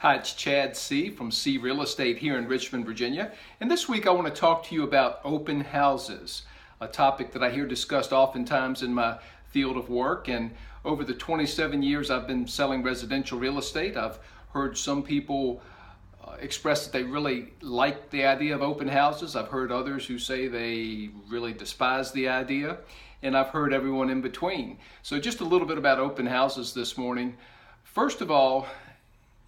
Hi, it's Chad Seay from Seay Real Estate here in Richmond, Virginia. And this week I want to talk to you about open houses, a topic that I hear discussed oftentimes in my field of work. And over the 27 years I've been selling residential real estate, I've heard some people express that they really like the idea of open houses. I've heard others who say they really despise the idea. And I've heard everyone in between. So just a little bit about open houses this morning. First of all,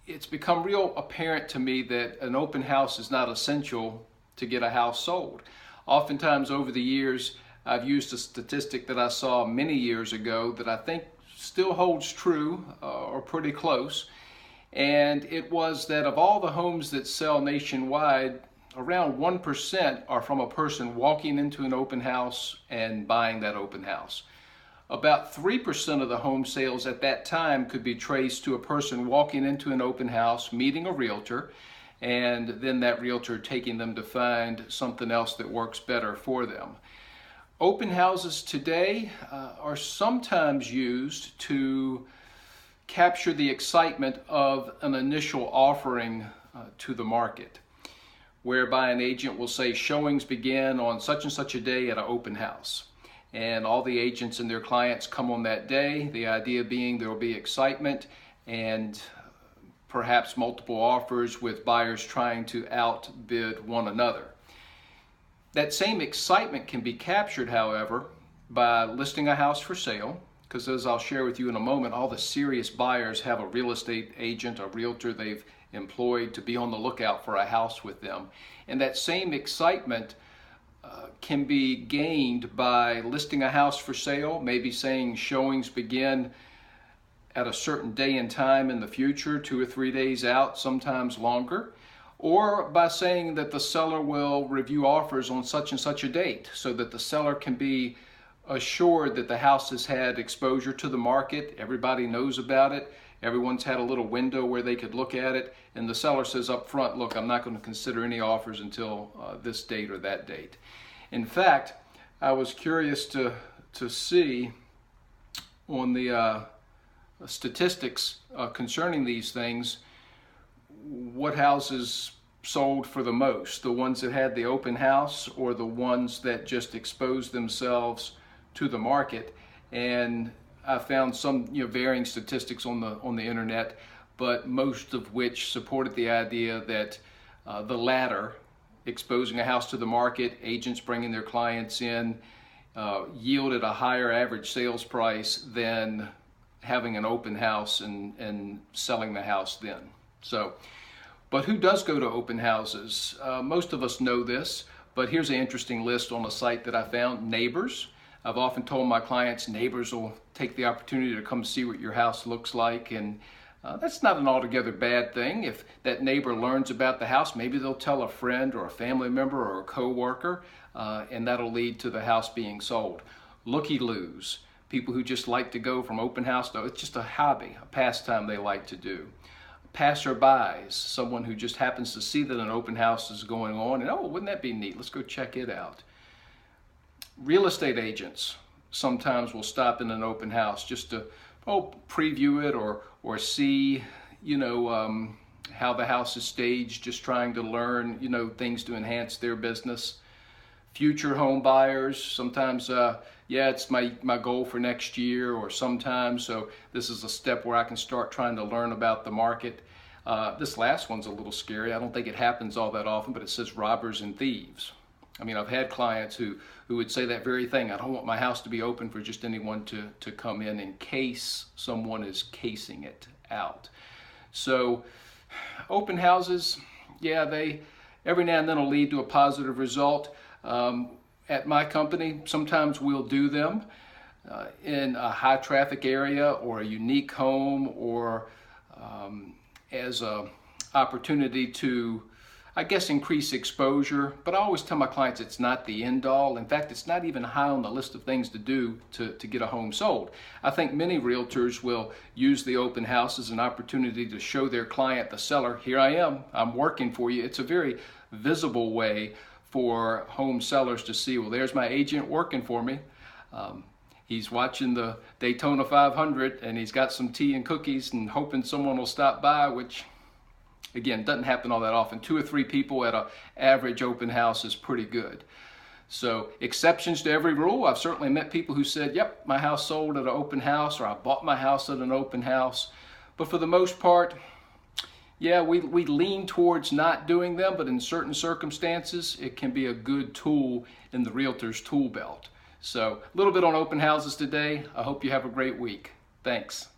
it's become real apparent to me that an open house is not essential to get a house sold. Oftentimes over the years, I've used a statistic that I saw many years ago that I think still holds true or pretty close. And it was that of all the homes that sell nationwide, around 1% are from a person walking into an open house and buying that open house. About 3% of the home sales at that time could be traced to a person walking into an open house, meeting a realtor, and then that realtor taking them to find something else that works better for them. Open houses today are sometimes used to capture the excitement of an initial offering to the market, whereby an agent will say showings begin on such and such a day at an open house. And all the agents and their clients come on that day, the idea being there will be excitement and perhaps multiple offers with buyers trying to outbid one another. That same excitement can be captured, however, by listing a house for sale, because as I'll share with you in a moment, all the serious buyers have a real estate agent, a realtor they've employed to be on the lookout for a house with them. And that same excitement can be gained by listing a house for sale, maybe saying showings begin at a certain day and time in the future, 2 or 3 days out, sometimes longer, or by saying that the seller will review offers on such and such a date so that the seller can be assured that the house has had exposure to the market, everybody knows about it, everyone's had a little window where they could look at it, and the seller says up front, look, I'm not going to consider any offers until this date or that date. In fact, I was curious to see on the statistics concerning these things, what houses sold for the most, the ones that had the open house or the ones that just exposed themselves to the market. And I found some varying statistics on the internet, but most of which supported the idea that the latter, exposing a house to the market, agents bringing their clients in, yielded a higher average sales price than having an open house and selling the house then. So, but who does go to open houses? Most of us know this, but here's an interesting list on a site that I found. Neighbors. I've often told my clients neighbors will take the opportunity to come see what your house looks like, and that's not an altogether bad thing. If that neighbor learns about the house, maybe they'll tell a friend or a family member or a co-worker, and that'll lead to the house being sold. Looky-loos, people who just like to go from open house to, it's just a hobby, a pastime they like to do. Passerbys, someone who just happens to see that an open house is going on, and oh, wouldn't that be neat? Let's go check it out. Real estate agents sometimes will stop in an open house just to preview it or see how the house is staged, just trying to learn things to enhance their business. Future home buyers sometimes it's my goal for next year, or sometimes so this is a step where I can start trying to learn about the market. This last one's a little scary. I don't think it happens all that often, but it says robbers and thieves. I mean, I've had clients who would say that very thing. I don't want my house to be open for just anyone to come in case someone is casing it out. So open houses, they every now and then will lead to a positive result. At my company, sometimes we'll do them in a high traffic area or a unique home, or as an opportunity to increase exposure. But I always tell my clients it's not the end all. In fact, it's not even high on the list of things to do to get a home sold. I think many realtors will use the open house as an opportunity to show their client, the seller, here I am, I'm working for you. It's a very visible way for home sellers to see, well, there's my agent working for me. He's watching the Daytona 500 and he's got some tea and cookies and hoping someone will stop by, which Again, it doesn't happen all that often. 2 or 3 people at an average open house is pretty good. So exceptions to every rule. I've certainly met people who said, yep, my house sold at an open house, or I bought my house at an open house. But for the most part, yeah, we lean towards not doing them, but in certain circumstances, it can be a good tool in the realtor's tool belt. So a little bit on open houses today. I hope you have a great week. Thanks.